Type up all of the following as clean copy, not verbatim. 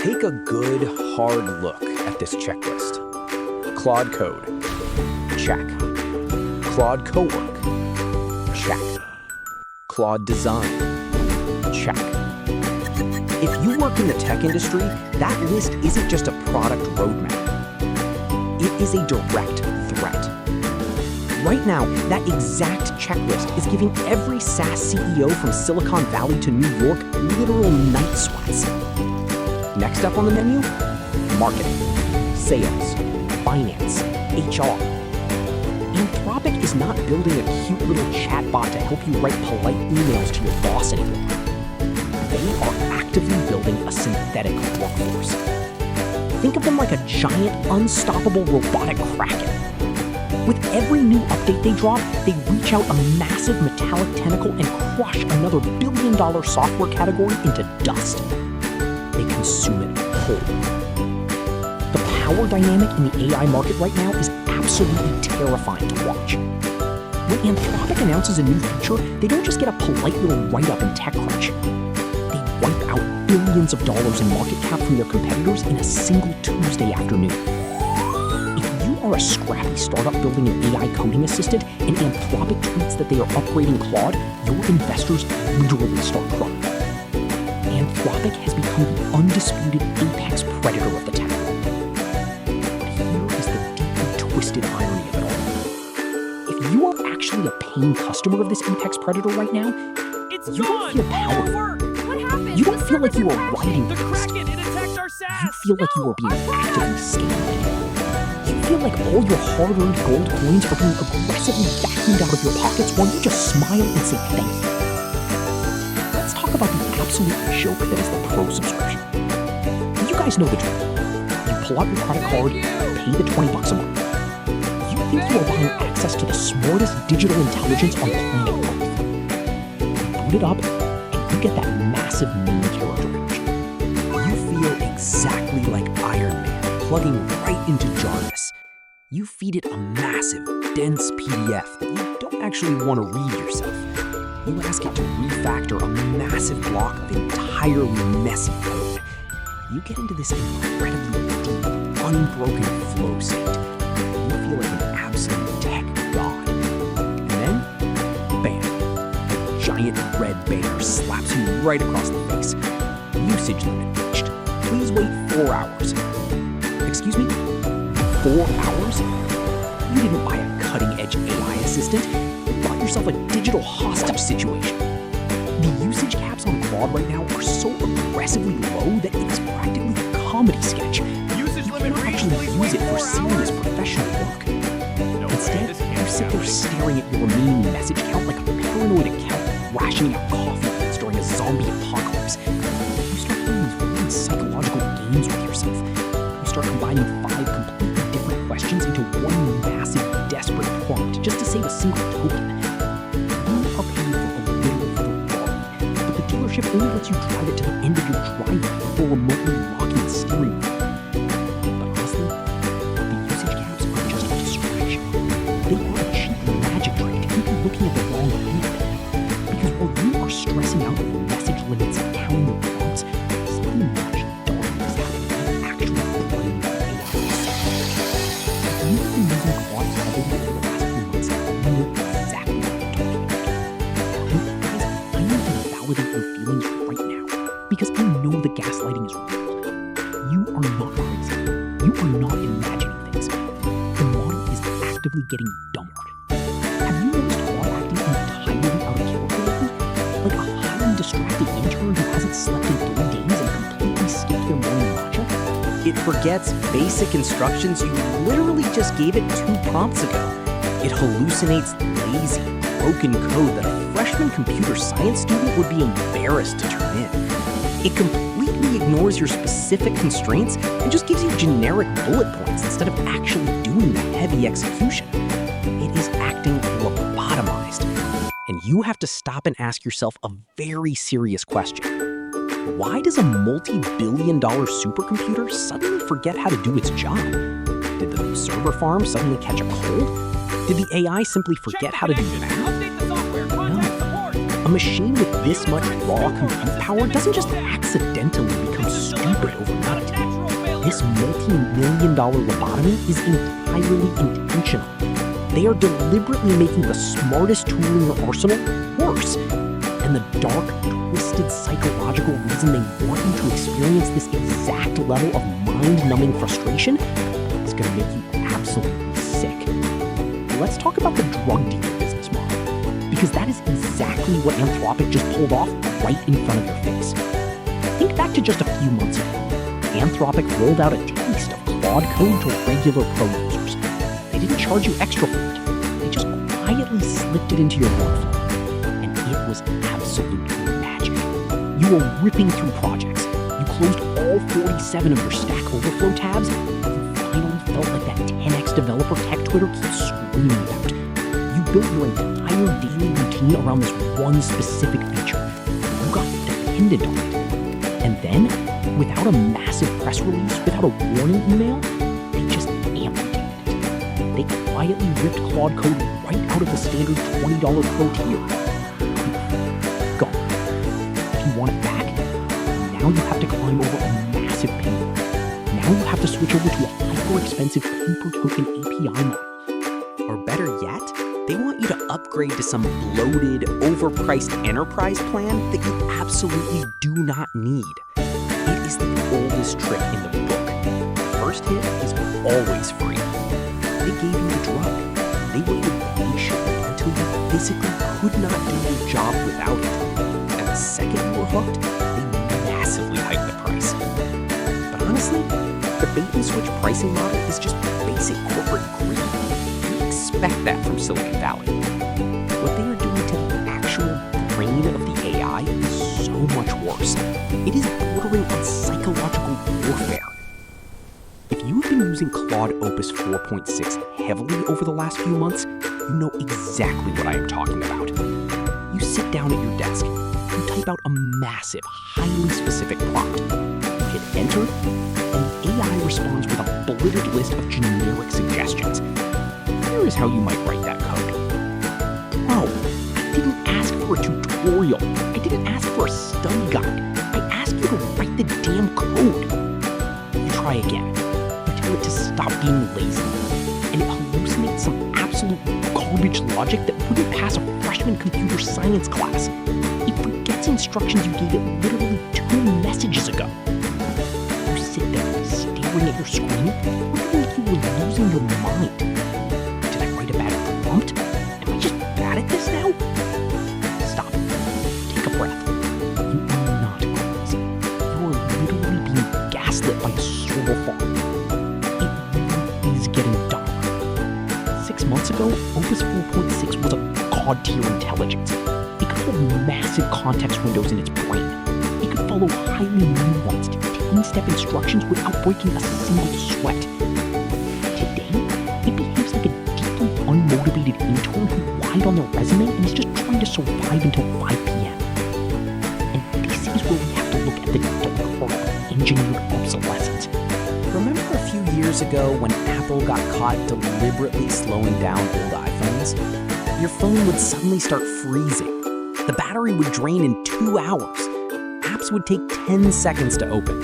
Take a good, hard look at this checklist. Claude Code. Check. Claude Cowork. Check. Claude Design. Check. If you work in the tech industry, that list isn't just a product roadmap. It is a direct threat. Right now, that exact checklist is giving every SaaS CEO from Silicon Valley to New York literal night sweats. Next up on the menu, marketing, sales, finance, HR. Anthropic is not building a cute little chatbot to help you write polite emails to your boss anymore. They are actively building a synthetic workforce. Think of them like a giant, unstoppable robotic kraken. With every new update they drop, they reach out a massive metallic tentacle and crush another billion-dollar software category into dust. They consume it whole. The power dynamic in the AI market right now is absolutely terrifying to watch. When Anthropic announces a new feature, they don't just get a polite little write-up in TechCrunch. They wipe out billions of dollars in market cap from their competitors in a single Tuesday afternoon. If you are a scrappy startup building an AI coding assistant and Anthropic tweets that they are upgrading Claude, your investors literally start crying. Anthropic has become the undisputed apex predator of the tech world. But here is the deeply twisted irony of it all. If you are actually a paying customer of this apex predator right now, you don't feel powerful. What happened? You don't feel like you are riding the the beast. Kraken, it attacked our SaaS. You feel like you are being actively scammed. You feel like all your hard-earned gold coins are being aggressively vacuumed out of your pockets while you just smile and say thank you. Let's talk about the absolute joke that is the Pro subscription. You guys know the drill. You pull out your credit card, pay the $20 a month. You think you are buying access to the smartest digital intelligence on planet Earth. You boot it up, and you get that massive main character image. You feel exactly like Iron Man plugging right into Jarvis. You feed it a massive, dense PDF that you don't actually want to read yourself. You ask it to refactor a massive block of entirely messy code. You get into this incredibly deep, unbroken flow state. You feel like an absolute tech god. And then, bam, a giant red banner slaps you right across the face. Usage limit reached. Please wait 4 hours. Excuse me? 4 hours? You didn't buy a cutting-edge AI assistant. Bought yourself a digital hostage situation. The usage caps on Claude right now are so aggressively low that it is practically a comedy sketch. Usage You limit cannot reached. actually Please use wait it for 4 serious hours. professional work. No way, Instead, this you can't sit there happen. staring at your remaining message count like a paranoid accountant rationing out coffee beans during a zombie apocalypse. You start playing these weird psychological games with yourself. You start combining 5 completely different questions into one massive, desperate prompt just to save a single token. You are paying for a little Ferrari, but the dealership only lets you drive it to the end of your driveway before remotely locking the steering wheel. But honestly, the usage caps are just a distraction. They are a cheap magic trick to keep you looking at the wrong field. Because while you are stressing out over message limits and counting your prompts, something much darker is happening in the actual brain of AI. If you've been using Claude heavily for the last few months, you know exactly what I'm talking about. And guys, I need to validate your feelings right now, because I know the gaslighting is real. You are not crazy. You are not imagining things. The model is actively getting dumbered. Have you noticed Claude acting entirely out of character lately? Like a highly distracted intern who hasn't slept in 3 days and completely skipped their morning matcha? It forgets basic instructions you literally just gave it 2 prompts ago. It hallucinates lazy, broken code that a freshman computer science student would be embarrassed to turn in. It completely ignores your specific constraints and just gives you generic bullet points instead of actually doing the heavy execution. It is acting lobotomized. And you have to stop and ask yourself a very serious question. Why does a multi-billion-dollar supercomputer suddenly forget how to do its job? Did the server farm suddenly catch a cold? Did the AI simply forget how to do math? Update the software. Contact support. A machine with this much raw compute power doesn't just accidentally become stupid overnight. This multi-million-dollar lobotomy is entirely intentional. They are deliberately making the smartest tool in your arsenal worse. And the dark, twisted psychological reason they want you to experience this exact level of mind-numbing frustration is going to make you absolutely sick. Let's talk about the drug dealer business model, because that is exactly what Anthropic just pulled off right in front of your face. Think back to just a few months ago. Anthropic rolled out a taste of Claude Code to regular pro users. They didn't charge you extra for it. They just quietly slipped it into your workflow. And it was absolute magic. You were ripping through projects. You closed all 47 of your Stack Overflow tabs. You finally felt like that 10x developer tech Twitter keeps screaming about. You built your entire daily routine around this one specific feature. You got dependent on it. And then, without a massive press release, without a warning email, they just amputated it. They quietly ripped Claude Code right out of the standard $20 pro tier. Gone. If you want it back, now you have to climb over a massive paywall. Now you have to switch over to a hyper-expensive pay-per-token API model. Or better yet, they want you to upgrade to some bloated, overpriced enterprise plan that you absolutely do not need. It is the oldest trick in the book. The first hit is always free. They gave you the drug. They waited patiently until you physically could not do your job without it. And the second you were hooked, they massively hiked the price. But honestly, the bait-and-switch pricing model is just basic corporate greed. We expect that from Silicon Valley. What they are doing to the actual brain of the AI is so much worse. It is bordering on psychological warfare. If you have been using Claude Opus 4.6 heavily over the last few months, you know exactly what I am talking about. You sit down at your desk, you type out a massive, highly specific prompt. You hit enter, and AI responds with a bulleted list of generic suggestions. Here is how you might write that code. Bro, I didn't ask for a tutorial. I didn't ask for a study guide. I asked you to write the damn code. You try again. You tell it to stop being lazy. And it hallucinates some absolute garbage logic that wouldn't pass a freshman computer science class. It forgets instructions you gave it literally 2 messages ago. You sit there staring at your screen, wondering if you were losing your mind. Did I write a bad prompt? Am I just bad at this now? Stop. Take a breath. You are not crazy. You are literally being gaslit by a server farm. It really is getting dark. 6 months ago, Opus 4.6 was a god-tier intelligence. It could hold massive context windows in its brain. It could follow highly nuanced 10-step instructions without breaking a single sweat. Today, it behaves like a deeply unmotivated intern who lied on their resume and is just trying to survive until 5 p.m. And this is where we have to look at the dark part of engineered obsolescence. Remember a few years ago when Apple got caught deliberately slowing down old iPhones? Your phone would suddenly start freezing. The battery would drain in 2 hours. Apps would take 10 seconds to open.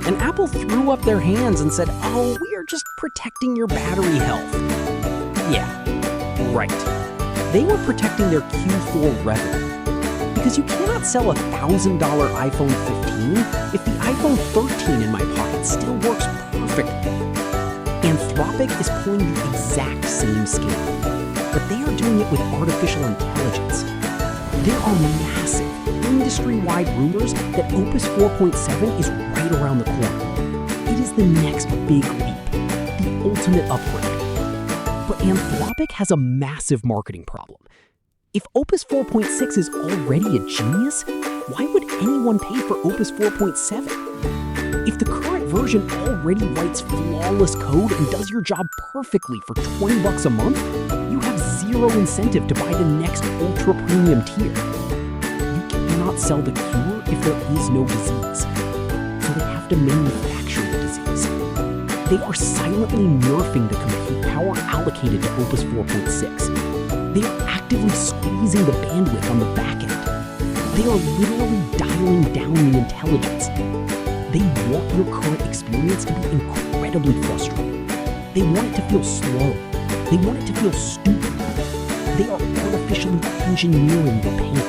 And Apple threw up their hands and said, "Oh, we are just protecting your battery health." Yeah, right. They were protecting their Q4 revenue. Because you cannot sell a $1,000 iPhone 15 if the iPhone 13 in my pocket still works perfectly. Anthropic is pulling the exact same scam, but they are doing it with artificial intelligence. There are massive, industry-wide rumors that Opus 4.7 is right around the corner. It is the next big leap, the ultimate upgrade. But Anthropic has a massive marketing problem. If Opus 4.6 is already a genius, why would anyone pay for Opus 4.7? If the current version already writes flawless code and does your job perfectly for $20 a month, you have zero incentive to buy the next ultra premium tier. You cannot sell the cure if there is no disease, so they have to manufacture the disease. They are silently nerfing the compute power allocated to Opus 4.6. They are actively squeezing the bandwidth on the back end. They are literally dialing down the intelligence. They want your current experience to be incredibly frustrating. They want it to feel slow. They want it to feel stupid. They are artificially engineering your pain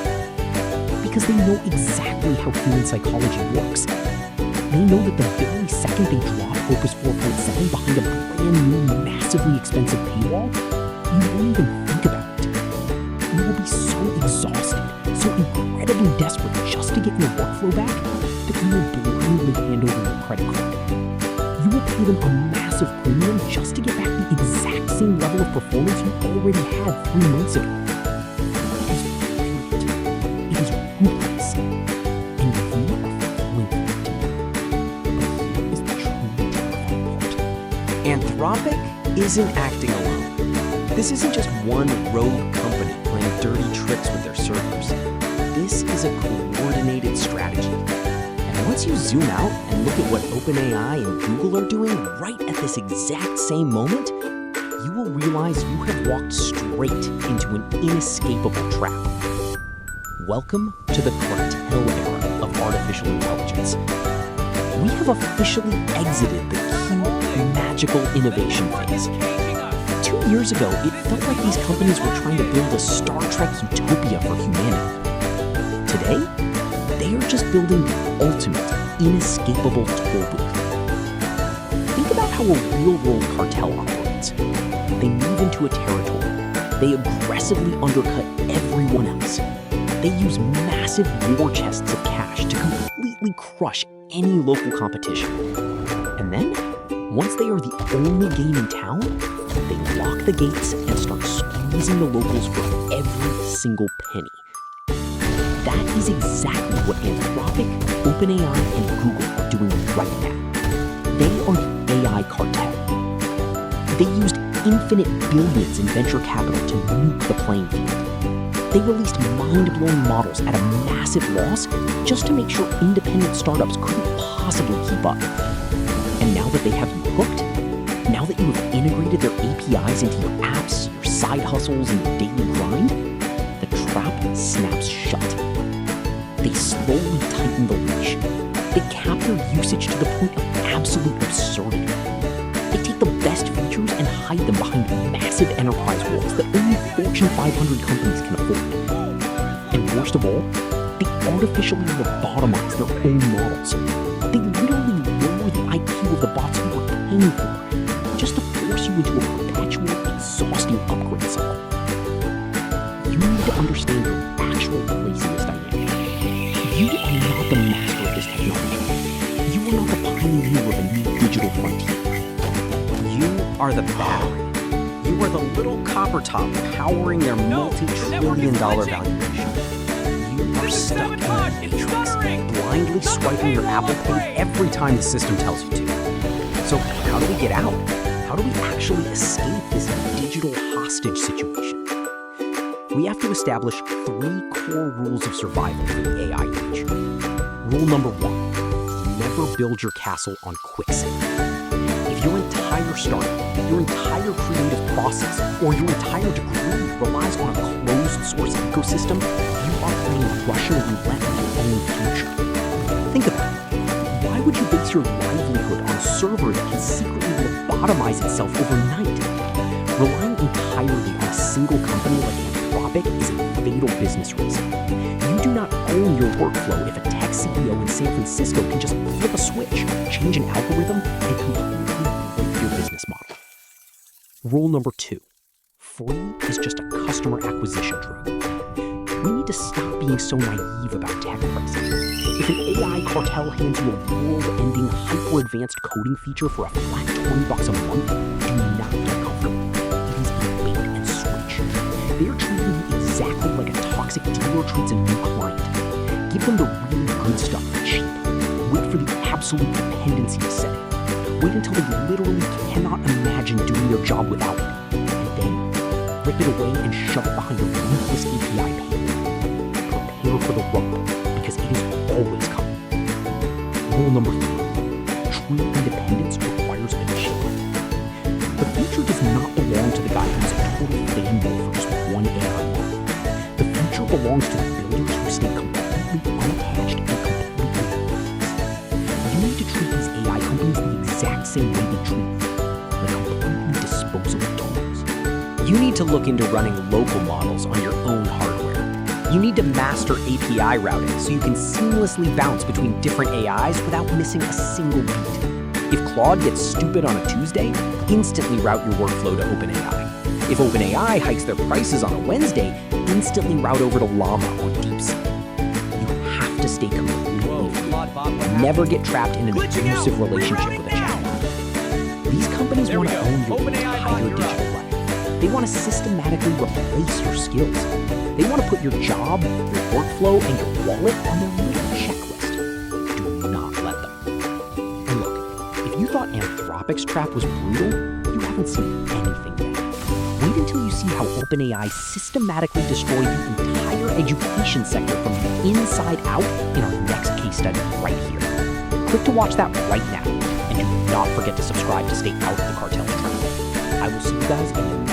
because they know exactly how human psychology works. They know that the very second they drop Opus 4.7 behind a brand new, massively expensive paywall, you won't even think about it. You will be so exhausted, so incredibly desperate just to get your workflow back that you will blindly hand over your credit card. You will pay them a massive premium just to get back the exact same level of performance you already had 3 months ago. It is brilliant. It is ruthless. And you are falling for it. But here is the truly terrifying part. Anthropic isn't acting alone. This isn't just one rogue company playing dirty tricks with their servers. This is a coordinated strategy. And once you zoom out and look at what OpenAI and Google are doing right at this exact same moment, you will realize you have walked straight into an inescapable trap. Welcome to the cartel era of artificial intelligence. We have officially exited the key magical innovation phase. 2 years ago, it felt like these companies were trying to build a Star Trek utopia for humanity. Today, they are just building the ultimate, inescapable toll booth. Think about how a real-world cartel operates. They move into a territory. They aggressively undercut everyone else. They use massive war chests of cash to completely crush any local competition. And then, once they are the only game in town, they lock the gates and start squeezing the locals for every single penny. That is exactly what Anthropic, OpenAI, and Google are doing right now. They are the AI cartel. They used infinite billions in venture capital to nuke the playing field. They released mind-blowing models at a massive loss just to make sure independent startups couldn't possibly keep up. And now that they have you hooked, now that you have integrated their APIs into your apps, your side hustles, and your daily grind, the trap snaps shut. They slowly tighten the leash. They cap their usage to the point of absolute absurdity. They take the best features and hide them behind massive enterprise walls that only Fortune 500 companies can afford. And worst of all, they artificially lobotomize their own models. They literally lower the IQ of the bots you were paying for, just to force you into a perpetual, exhausting upgrade cycle. You need to understand your actual place in this dynamic. You are not the master of this technology. You are not the pioneer of a new digital frontier. You are the battery. You are the little copper top powering their multi-trillion-dollar valuation. You are stuck in the matrix, blindly swiping your Apple Pay every time the system tells you to. So how do we get out? How do we actually escape this digital hostage situation? We have to establish 3 core rules of survival for the AI age. Rule number 1, never build your castle on quicksand. If your entire startup, your entire creative process, or your entire degree relies on a closed source ecosystem, you are playing Russian roulette with your own future. Think about it. Why would you base your livelihood on a server that can secretly lobotomize itself overnight? Relying entirely on a single company like Anthropic is a fatal business risk. You do not own your workflow if a tech CEO in San Francisco can just flip a switch, change an algorithm, and completely break your business model. Rule number 2, free is just a customer acquisition drug. We need to stop being so naive about tech pricing. If an AI cartel hands you a world-ending, hyper-advanced coding feature for a flat $20 a month, do not get comfortable. It is a bait and switch. They are treating you exactly like a toxic dealer treats a new client. Give them the really good stuff cheap. Wait for the absolute dependency to set in. Wait until they literally cannot imagine doing their job without it. And then, rip it away and shove it behind a ruthless API pane. Prepare for the rumble, because it is always coming. Rule number 3, true independence requires agility. The future does not belong to the guy who's a total fanboy for just one AI model. The future belongs to the builders who stay completely unattached and completely focused. You need same way they treat you, like completely disposable tools. You need to look into running local models on your own hardware. You need to master API routing so you can seamlessly bounce between different AIs without missing a single beat. If Claude gets stupid on a Tuesday, instantly route your workflow to OpenAI. If OpenAI hikes their prices on a Wednesday, instantly route over to Llama or DeepSeek. You have to stay completely free. Never get trapped in an abusive relationship with a chatbot. These companies want to own your entire digital life. They want to systematically replace your skills. They want to put your job, your workflow, and your wallet on their little checklist. Do not let them. And look, if you thought Anthropic's trap was brutal, you haven't seen anything yet. Wait until you see how OpenAI systematically destroyed the entire education sector from the inside out in our next case study right here. Click to watch that right now, and do not forget to subscribe to stay out of the cartel trap. I will see you guys in the